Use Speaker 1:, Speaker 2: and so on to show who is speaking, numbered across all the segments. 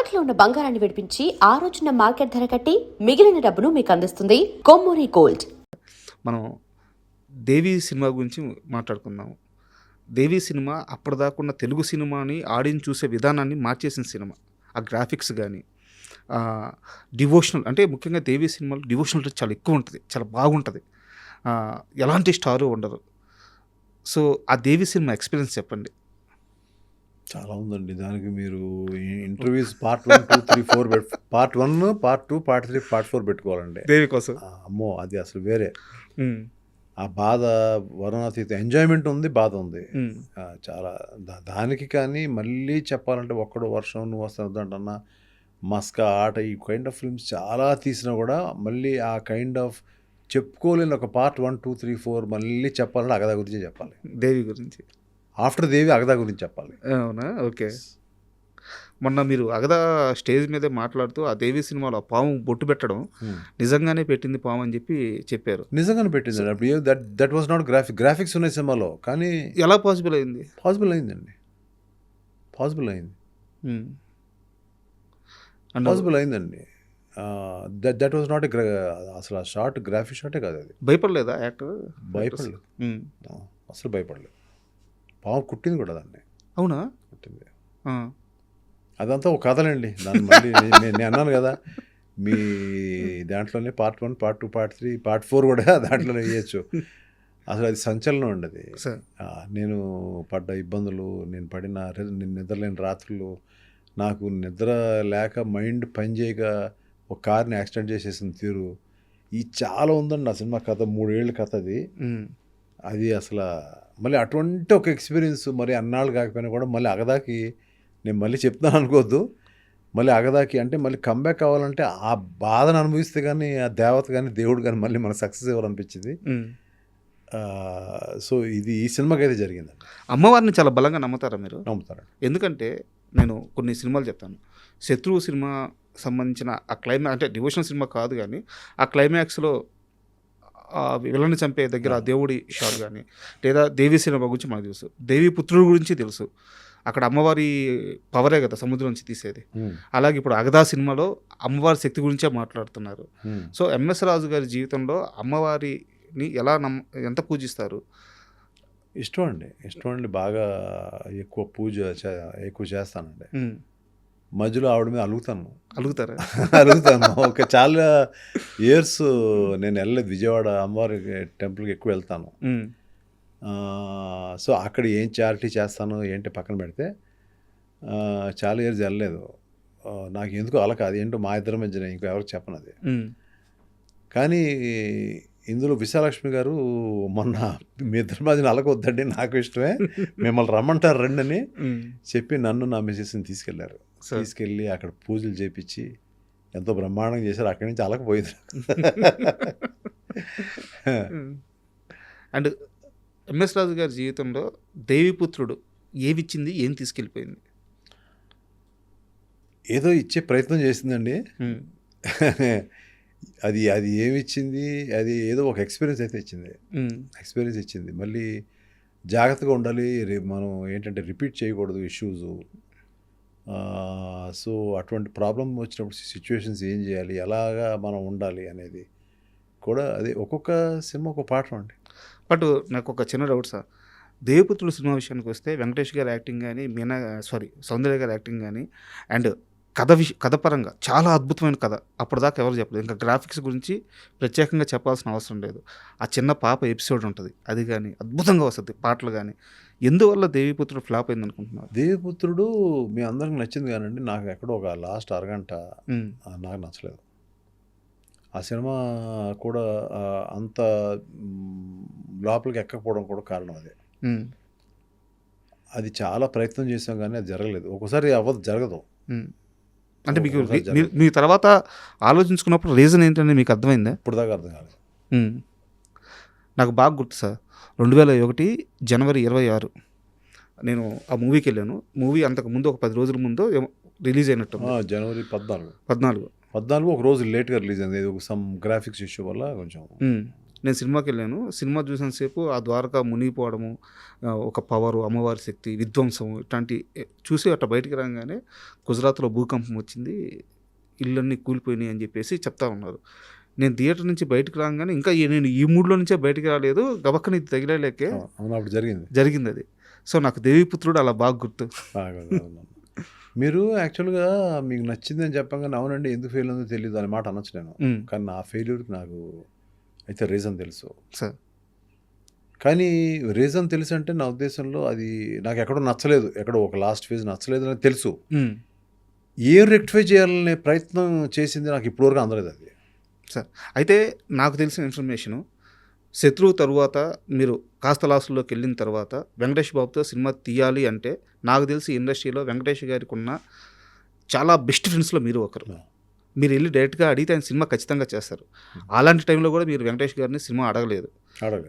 Speaker 1: తాకట్లో ఉన్న బంగారాన్ని విడిపించి ఆ రోజున మార్కెట్ ధర కట్టి మిగిలిన డబ్బును మీకు అందిస్తుంది కొమ్మూరి గోల్డ్.
Speaker 2: మనం దేవి సినిమా గురించి మాట్లాడుకుందాం. దేవి సినిమా అప్పటిదాకున్న తెలుగు సినిమాని ఆడియన్స్ చూసే విధానాన్ని మార్చేసిన సినిమా. ఆ గ్రాఫిక్స్ కానీ డివోషనల్, అంటే ముఖ్యంగా దేవి సినిమాలో డివోషనల్ చాలా ఎక్కువ ఉంటుంది, చాలా బాగుంటుంది, ఎలాంటి స్టారు ఉండదు. సో ఆ దేవి సినిమా ఎక్స్పీరియన్స్ చెప్పండి.
Speaker 3: చాలా ఉందండి. దానికి మీరు interviews part 1, 2, 3, 4 part 1, part 2, part 3, part 4 పెట్టుకోవాలండి.
Speaker 2: దేవి కోసం
Speaker 3: అమ్మో, అది అసలు వేరే. ఆ బాధ వర్ణాతీత. ఎంజాయ్మెంట్ ఉంది, బాధ ఉంది. చాలా దానికి కానీ మళ్ళీ చెప్పాలంటే ఒక్కడో వర్షం, నువ్వు వస్తానంటన్నా, మస్కా, ఆట, ఈ కైండ్ ఆఫ్ ఫిల్మ్స్ చాలా తీసినా కూడా మళ్ళీ ఆ కైండ్ ఆఫ్ చెప్పుకోలేని ఒక పార్ట్ 1, 2, 3, 4 మళ్ళీ చెప్పాలంటే అగదా గురించి చెప్పాలి.
Speaker 2: దేవి గురించి
Speaker 3: ఆఫ్టర్ దేవి అగదా గురించి చెప్పాలి.
Speaker 2: అవునా? ఓకే. మొన్న మీరు అగదా స్టేజ్ మీదే మాట్లాడుతూ ఆ దేవి సినిమాలో పాము బొట్టు పెట్టడం నిజంగానే పెట్టింది పాము అని చెప్పారు.
Speaker 3: నిజంగానే పెట్టింది. అప్పుడు దట్ వాజ్ నాట్ గ్రాఫిక్స్ ఉన్నాయి సినిమాలో, కానీ
Speaker 2: ఎలా పాసిబుల్ అయింది?
Speaker 3: పాసిబుల్ అయిందండి, పాసిబుల్ అయింది, పాసిబుల్ అయిందండి. దట్ వాజ్ నాట్ అసలు ఆ షార్ట్ గ్రాఫిక్ షార్టే కాదు. అది
Speaker 2: భయపడలేదా యాక్టర్?
Speaker 3: భయపడలేదు, అసలు భయపడలేదు. పాము కుట్టింది కూడా దాన్ని.
Speaker 2: అవునా?
Speaker 3: కుట్టింది. అదంతా ఒక కథలండి. దాన్ని మళ్ళీ నేను అన్నాను కదా, మీ దాంట్లోనే పార్ట్ 1, పార్ట్ 2, పార్ట్ 3, పార్ట్ 4 కూడా దాంట్లోనే వేయచ్చు. అసలు అది సంచలనం అండి అది. నేను పడ్డ ఇబ్బందులు, నేను నిద్రలేని రాత్రులు, నాకు నిద్ర లేక మైండ్ పని చేయక ఒక కార్ని యాక్సిడెంట్ చేసేసిన తీరు, ఈ చాలా ఉందండి ఆ సినిమా కథ. 3 ఏళ్ళ కథ అది. అది అసలు మళ్ళీ అటువంటి ఒక ఎక్స్పీరియన్స్ మరి అన్నాళ్ళు కాకపోయినా కూడా మళ్ళీ అగదాకి నేను మళ్ళీ చెప్తాను అనుకోవద్దు, మళ్ళీ అగదాకి అంటే మళ్ళీ కంబ్యాక్ అవ్వాలంటే ఆ బాధను అనుభవిస్తే కానీ ఆ దేవత కానీ దేవుడు కానీ మళ్ళీ మనకు సక్సెస్ ఇవ్వాలనిపించింది. సో ఇది ఈ సినిమాకి అయితే జరిగిందండి.
Speaker 2: అమ్మవారిని చాలా బలంగా నమ్ముతారా మీరు?
Speaker 3: నమ్ముతారా?
Speaker 2: ఎందుకంటే నేను కొన్ని సినిమాలు చెప్తాను. శత్రువు సినిమా సంబంధించిన ఆ క్లైమాక్స్, అంటే డివోషనల్ సినిమా కాదు కానీ ఆ క్లైమాక్స్లో విలన్ని చంపే దగ్గర ఆ దేవుడి షాట్ కానీ, లేదా దేవి సినిమా గురించి మనకు తెలుసు, దేవి పుత్రుడు గురించి తెలుసు. అక్కడ అమ్మవారి పవరే కదా సముద్రం నుంచి తీసేది. అలాగే ఇప్పుడు అగదా సినిమాలో అమ్మవారి శక్తి గురించే మాట్లాడుతున్నారు. సో ఎంఎస్ రాజు గారి జీవితంలో అమ్మవారిని ఎంత పూజిస్తారు?
Speaker 3: ఇష్టం అండి, బాగా ఎక్కువ పూజ ఎక్కువ చేస్తానండి. మధ్యలో ఆవిడ మీద అలుగుతాను. ఒక చాలా ఇయర్స్ నేను వెళ్ళలేదు విజయవాడ అమ్మవారి టెంపుల్కి, ఎక్కువ వెళ్తాను. సో అక్కడ ఏం చారిటీ చేస్తాను ఏంటి పక్కన పెడితే చాలా ఇయర్స్ వెళ్ళలేదు. నాకు ఎందుకో అలక, అది ఏంటో మా ఇద్దరి మధ్యన, ఇంకో ఎవరికి చెప్పను అది. కానీ ఇందులో విశాలక్ష్మి గారు మొన్న మీ ఇద్దరి మధ్యన అలకొద్దండి, నాకు ఇష్టమే, మిమ్మల్ని రమ్మంటారు రండి అని చెప్పి నన్ను నా మిసెస్ని తీసుకెళ్ళి అక్కడ పూజలు చేపించి ఎంతో బ్రహ్మాండంగా చేశారు. అక్కడి నుంచి అలకపోయింది.
Speaker 2: అండ్ ఎంఎస్ రాజు గారి జీవితంలో దేవిపుత్రుడు ఏమిచ్చింది, ఏం తీసుకెళ్ళిపోయింది?
Speaker 3: ఏదో ఇచ్చే ప్రయత్నం చేసిందండి. అది ఏమిచ్చింది, అది ఏదో ఒక ఎక్స్పీరియన్స్ అయితే ఇచ్చింది. మళ్ళీ జాగ్రత్తగా ఉండాలి, మనం ఏంటంటే రిపీట్ చేయకూడదు ఇష్యూస్. సో అటువంటి ప్రాబ్లం వచ్చినప్పుడు సిచ్యువేషన్స్ ఏం చేయాలి, ఎలాగా మనం ఉండాలి అనేది కూడా అది ఒక్కొక్క సినిమా ఒక పాఠం అండి.
Speaker 2: బట్ నాకు ఒక చిన్న డౌట్ సార్, దేవిపుత్రుడు సినిమా విషయానికి వస్తే వెంకటేష్ గారి యాక్టింగ్ కానీ, సౌందర్య గారి యాక్టింగ్ కానీ, అండ్ కథ పరంగా చాలా అద్భుతమైన కథ. అప్పటిదాకా ఎవరు చెప్పలేదు. ఇంకా గ్రాఫిక్స్ గురించి ప్రత్యేకంగా చెప్పాల్సిన అవసరం లేదు. ఆ చిన్న పాప ఎపిసోడ్ ఉంటుంది, అది కానీ అద్భుతంగా వస్తుంది, పాటలు కానీ. ఎందువల్ల దేవిపుత్రుడు ఫ్లాప్ అయింది అనుకుంటున్నారు?
Speaker 3: దేవిపుత్రుడు మీ అందరికి నచ్చింది కానండి, నాకు ఎక్కడో ఒక లాస్ట్ అరగంట నాకు నచ్చలేదు. ఆ సినిమా కూడా అంత లోపలికి ఎక్కకపోవడం కూడా కారణం అదే. అది చాలా ప్రయత్నం చేసాం కానీ అది జరగలేదు. ఒక్కోసారి జరగదు.
Speaker 2: అంటే మీకు మీ తర్వాత ఆలోచించుకున్నప్పుడు రీజన్ ఏంటంటే మీకు అర్థమైందా?
Speaker 3: ఇప్పుడు దాకా అర్థం కాలేదు.
Speaker 2: నాకు బాగా గుర్తు సార్, 2001 జనవరి 26 నేను ఆ మూవీకి వెళ్ళాను. మూవీ అంతకు ముందు ఒక 10 రోజుల ముందు రిలీజ్ అయినట్టు.
Speaker 3: జనవరి 14 ఒక రోజు లేట్గా రిలీజ్ అయింది. సమ్ గ్రాఫిక్స్ ఇష్యూ వల్ల కొంచెం
Speaker 2: నేను సినిమాకి వెళ్ళాను. సినిమా చూసిన సేపు ఆ ద్వారక మునిగిపోవడము, ఒక పవరు, అమ్మవారి శక్తి, విధ్వంసం ఇట్లాంటి చూసి అట్లా బయటికి రాగానే గుజరాత్లో భూకంపం వచ్చింది, ఇళ్ళన్నీ కూలిపోయినాయి అని చెప్పేసి చెప్తా ఉన్నారు. నేను థియేటర్ నుంచి బయటకు రాగానే ఇంకా నేను ఈ మూడ్లో నుంచే బయటికి రాలేదు, గబక్కన ఇది తగిలేకే
Speaker 3: అవును, అప్పుడు
Speaker 2: జరిగింది అది. సో నాకు దేవిపుత్రుడు అలా బాగా గుర్తు.
Speaker 3: మీరు యాక్చువల్గా మీకు నచ్చిందని చెప్పగానే అవునండి ఎందుకు ఫెయిల్ ఉందో తెలియదు అనే మాట అనొచ్చు నేను. కానీ నా ఫెయిల్యూర్కి నాకు అయితే రీజన్ తెలుసు
Speaker 2: సార్.
Speaker 3: కానీ రీజన్ తెలుసు అంటే నా ఉద్దేశంలో అది నాకు ఎక్కడో నచ్చలేదు, ఎక్కడో ఒక లాస్ట్ ఫేజ్ నచ్చలేదు అని తెలుసు. ఏం రెక్టిఫై చేయాలనే ప్రయత్నం చేసింది నాకు ఇప్పటివరకు అందలేదు అది.
Speaker 2: సార్ అయితే నాకు తెలిసిన ఇన్ఫర్మేషను, శత్రువు తరువాత మీరు కాస్త లాసుల్లోకి వెళ్ళిన తర్వాత వెంకటేష్ బాబుతో సినిమా తీయాలి అంటే నాకు తెలిసి ఇండస్ట్రీలో వెంకటేష్ గారికి ఉన్న చాలా బెస్ట్ ఫ్రెండ్స్లో మీరు ఒకరు. మీరు వెళ్ళి డైరెక్ట్గా అడిగితే ఆయన సినిమా ఖచ్చితంగా చేస్తారు. అలాంటి టైంలో కూడా మీరు వెంకటేష్ గారిని సినిమా అడగలేదు,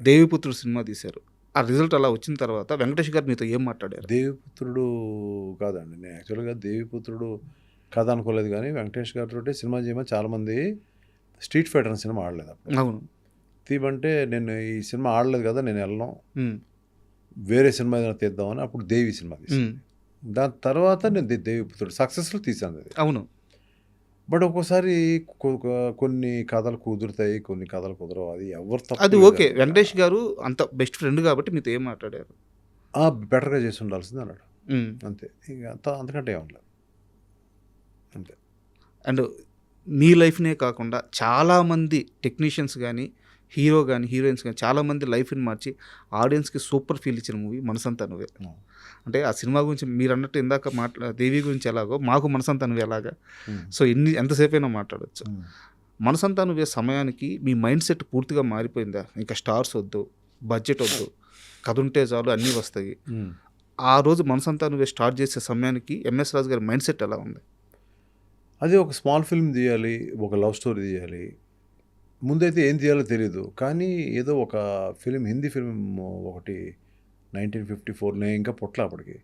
Speaker 2: దేవిపుత్రుడు సినిమా తీశారు. ఆ రిజల్ట్ అలా వచ్చిన తర్వాత వెంకటేష్ గారు మీతో ఏం మాట్లాడారు?
Speaker 3: దేవిపుత్రుడు కాదండి, నేను యాక్చువల్గా దేవిపుత్రుడు కథ అనుకోలేదు, కానీ వెంకటేష్ గారితో సినిమా చేయమని చాలామంది స్ట్రీట్ ఫైటర్ అనే సినిమా ఆడలేదు అప్పుడు.
Speaker 2: అవును,
Speaker 3: తీయమంటే నేను ఈ సినిమా ఆడలేదు కదా, నేను వెళ్ళను, వేరే సినిమా ఏదైనా తీద్దామని అప్పుడు దేవి సినిమా తీసాను. దాని తర్వాత నేను దేవిపుత్రుడు సక్సెస్ఫుల్ తీసాను అది.
Speaker 2: అవును.
Speaker 3: బట్ ఒక్కోసారి కొన్ని కథలు కుదురుతాయి, కొన్ని కథలు కుదరవు, అది ఎవరు తప్పు.
Speaker 2: అది ఓకే, వెంకటేష్ గారు అంత బెస్ట్ ఫ్రెండ్ కాబట్టి మీతో ఏం మాట్లాడారు?
Speaker 3: బెటర్గా చేసి ఉండాల్సింది అన్నాడు, అంతే. ఇంకా అంతకంటే ఏమన్నా అంతే.
Speaker 2: అండ్ మీ లైఫ్నే కాకుండా చాలామంది టెక్నీషియన్స్ కానీ, హీరో కానీ, హీరోయిన్స్ కానీ చాలామంది లైఫ్ని మార్చి ఆడియన్స్కి సూపర్ ఫీల్ ఇచ్చిన మూవీ మనసంతా నువ్వే. అంటే ఆ సినిమా గురించి మీరు అన్నట్టు ఇందాక దేవి గురించి ఎలాగో మాకు మనసంతా నువ్వే అలాగా. సో ఎంతసేపు అయినా మాట్లాడచ్చు. మనసంతా నువ్వే సమయానికి మీ మైండ్ సెట్ పూర్తిగా మారిపోయిందా? ఇంకా స్టార్స్ వద్దు, బడ్జెట్ వద్దు, కథ ఉంటే చాలు అన్నీ వస్తాయి. ఆ రోజు మనసంతా నువ్వే స్టార్ట్ చేసే సమయానికి ఎంఎస్ రాజు గారి మైండ్ సెట్ ఎలా ఉంది?
Speaker 3: అదే ఒక స్మాల్ ఫిల్మ్ తీయాలి, ఒక లవ్ స్టోరీ తీయాలి. ముందైతే ఏం తీయాలో తెలియదు, కానీ ఏదో ఒక ఫిలిం, హిందీ ఫిలిం ఒకటి 1954, నేను ఇంకా పుట్ల అప్పటికి,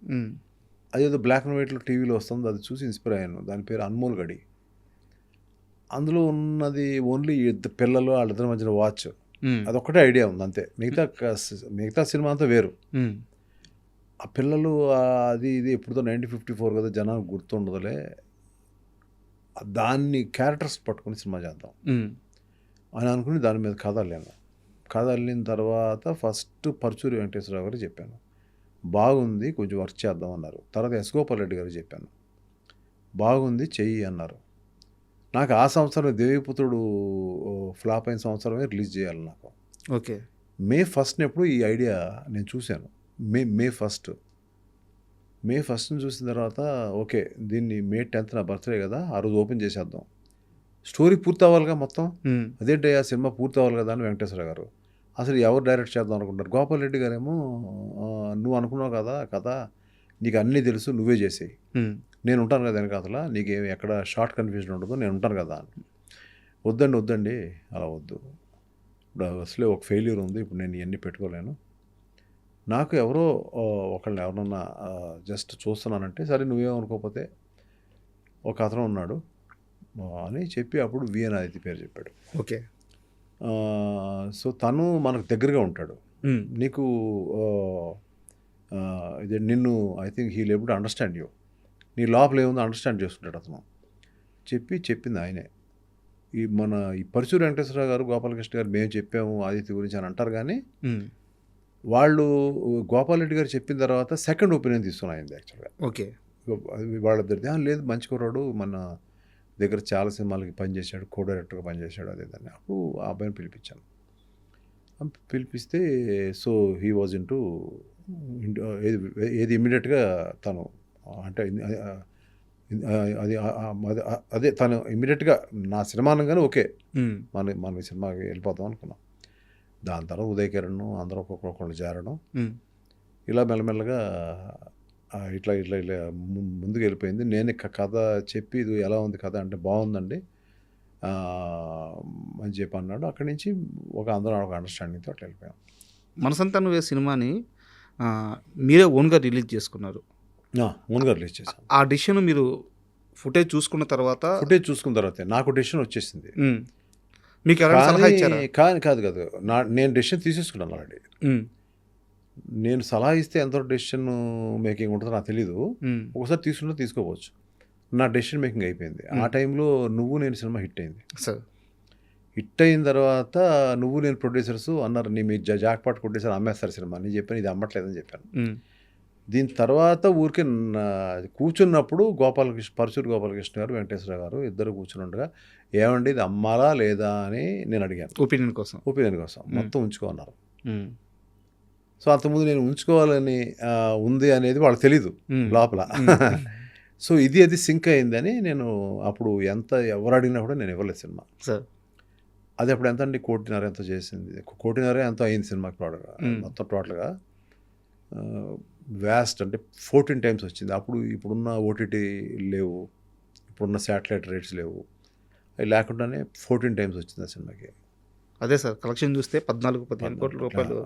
Speaker 3: అదేదో బ్లాక్ అండ్ వైట్లో టీవీలో వస్తుంది, అది చూసి ఇన్స్పైర్ అయ్యాను. దాని పేరు అన్మోల్ గడి. అందులో ఉన్నది ఓన్లీ పిల్లలు వాళ్ళిద్దరి మధ్యన వాచ్, అదొక్కటే ఐడియా ఉంది అంతే. మిగతా సినిమా అంతా వేరు. ఆ పిల్లలు అది ఇది ఎప్పుడుతో 1954 కదా, జనానికి గుర్తుండదులే, దాన్ని క్యారెక్టర్స్ పట్టుకుని సినిమా చేద్దాం అని అనుకుని దాని మీద కథ అల్లాను. కథ అల్లిన తర్వాత ఫస్ట్ పరుచూరి వెంకటేశ్వరరావు గారు చెప్పాను, బాగుంది కొంచెం వర్క్ చేద్దాం అన్నారు. తర్వాత ఎస్ గోపాల్ రెడ్డి గారు చెప్పాను, బాగుంది చెయ్యి అన్నారు. నాకు ఆ సంవత్సరం దేవిపుత్రుడు ఫ్లాప్ అయిన సంవత్సరమే రిలీజ్ చేయాలి నాకు.
Speaker 2: ఓకే.
Speaker 3: మే 1st ఎప్పుడు ఈ ఐడియా నేను చూశాను. మే 1st చూసిన తర్వాత ఓకే, దీన్ని మే 10th నా బర్త్డే కదా, ఆ రోజు ఓపెన్ చేసేద్దాం, స్టోరీ పూర్తి అవ్వాలిగా మొత్తం. అదేంటి ఆ సినిమా పూర్తి అవ్వాలి కదా అని వెంకటేశ్వర గారు, అసలు ఎవరు డైరెక్ట్ చేద్దాం అనుకుంటారు. గోపాల్ రెడ్డి గారేమో నువ్వు అనుకున్నావు కదా కథ, నీకు అన్నీ తెలుసు, నువ్వే చేసేయి, నేను ఉంటాను కదా వెనకాతల, నీకేమి ఎక్కడ షార్ట్ కన్ఫ్యూజన్ ఉండదు, నేను ఉంటాను కదా అని. వద్దండి అలా వద్దు, ఇప్పుడు అసలే ఒక ఫెయిల్యూర్ ఉంది, ఇప్పుడు నేను ఇవన్నీ పెట్టుకోలేను, నాకు ఎవరన్నా జస్ట్ చూస్తున్నానంటే సరే నువ్వేమనుకోకపోతే ఒక అతను ఉన్నాడు అని చెప్పి అప్పుడు విఎన్ ఆదిత్య పేరు చెప్పాడు.
Speaker 2: ఓకే.
Speaker 3: సో తను మనకు దగ్గరగా ఉంటాడు, నీకు ఇది నిన్ను I think he label to understand you, నీ లోపల ఏముందో అండర్స్టాండ్ చేసుకుంటాడు అతను. చెప్పింది ఆయనే. ఈ పరుచూరి వెంకటేశ్వరరావు గారు, గోపాలకృష్ణ గారు మేము చెప్పాము ఆదిత్య గురించి అని అంటారు, కానీ వాళ్ళు గోపాల్ రెడ్డి గారు చెప్పిన తర్వాత సెకండ్ ఒపీనియన్ తీసుకున్నాయింది యాక్చువల్గా.
Speaker 2: ఓకే.
Speaker 3: వాళ్ళిద్దరిది లేదు మంచి కుర్రాడు, మన దగ్గర చాలా సినిమాలకి పనిచేశాడు, కో డైరెక్టర్గా పనిచేశాడు, అదే దాన్ని. అప్పుడు ఆ అబ్బాయిని పిలిపిస్తే సో హీ వాజ్ ఇంటూ ఏది ఇమ్మీడియట్గా తను అంటే అదే తను ఇమ్మీడియట్గా నా సినిమా అనగానే ఓకే మన సినిమాకి వెళ్ళిపోతాం అనుకున్నాం. దాని తర్వాత ఉదయ్ కిరణ్ అందరూ ఒక్కొక్కళ్ళు చేరడం, ఇలా మెల్లమెల్లగా ఇట్లా ముందుకు వెళ్ళిపోయింది. నేను కథ చెప్పి ఇది ఎలా ఉంది కథ అంటే బాగుందండి అని చెప్పి అన్నాడు. అక్కడి నుంచి అందరం ఒక అండర్స్టాండింగ్తో అట్లా వెళ్ళిపోయాం.
Speaker 2: మనసంతా నువ్వే సినిమాని మీరే ఓన్గా రిలీజ్ చేసుకున్నారు.
Speaker 3: ఓన్గా రిలీజ్ చేశాను.
Speaker 2: ఆ డిసిషన్ మీరు ఫుటేజ్ చూసుకున్న తర్వాత
Speaker 3: నాకు డిసిషన్ వచ్చేసింది.
Speaker 2: మీకు ఎవరైనా సలహా ఇచ్చారా?
Speaker 3: కాదు నేను డెసిషన్ తీసేసుకున్నాను ఆల్రెడీ.
Speaker 2: ఉమ్,
Speaker 3: నేను సలహా ఇస్తే ఎంత డెసిషన్ మేకింగ్ ఉంటుందో నాకు తెలీదు.
Speaker 2: ఉమ్,
Speaker 3: ఒకసారి తీసుకుంటే తీసుకోవచ్చు. నా డెసిషన్ మేకింగ్ అయిపోయింది. ఆ టైంలో నువ్వు నేను సినిమా హిట్ అయింది.
Speaker 2: సార్
Speaker 3: హిట్ అయిన తర్వాత నువ్వు నేను ప్రొడ్యూసర్స్ అన్నారు, నీ మీ జాక్పాట్ కొట్టేసారు, అమ్మేస్తారు సినిమా. నేను చెప్పాను ఇది అమ్మట్లేదని చెప్పాను.
Speaker 2: ఉమ్,
Speaker 3: దీని తర్వాత ఊరికే కూర్చున్నప్పుడు పరచూరు గోపాలకృష్ణ గారు, వెంకటేశ్వర గారు ఇద్దరు కూర్చుని ఉండగా, ఏమండి ఇది అమ్మాలా లేదా అని నేను అడిగాను.
Speaker 2: ఒపీనియన్ కోసం.
Speaker 3: ఒపీనియన్ కోసం. మొత్తం ఉంచుకోన్నారు.
Speaker 2: ఉమ్,
Speaker 3: సో అంతకుముందు నేను ఉంచుకోవాలని ఉంది అనేది వాళ్ళకి తెలీదు
Speaker 2: ఉమ్,
Speaker 3: లోపల. సో అది సింక్ అయిందని నేను అప్పుడు ఎవరు అడిగినా కూడా నేను ఇవ్వలేదు సినిమా.
Speaker 2: సార్
Speaker 3: అది అప్పుడు ఎంత అండి, 1.5 ఎంతో చేసింది. 1.5 ఎంతో అయింది సినిమాకి మొత్తం టోటల్గా. వ్యాస్ట్ అంటే 14 టైమ్స్ వచ్చింది. ఇప్పుడున్న ఓటీటీ లేవు, ఇప్పుడున్న శాటిలైట్ రేట్స్ లేవు, అవి లేకుండానే 14 టైమ్స్ వచ్చింది ఆ సినిమాకి.
Speaker 2: అదే సార్ కలెక్షన్ చూస్తే 14-15 కోట్ల రూపాయలు